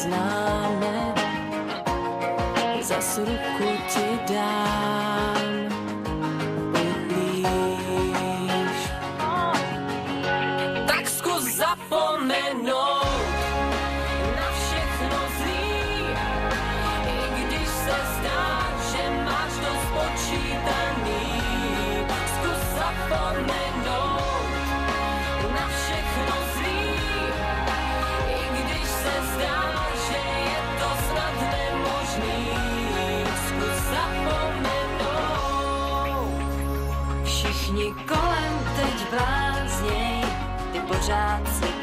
známe, zas ruku ti dám, uhlíš. Tak zkus zapomenout na všechno zlý, i když se zdá, že máš to spočítaný. Zkus zapomenout na všechno zlý, i když se zdá, že je to snad nemožný. Zkus zapomenout. Všichni kolem teď blázněj, ty pořád si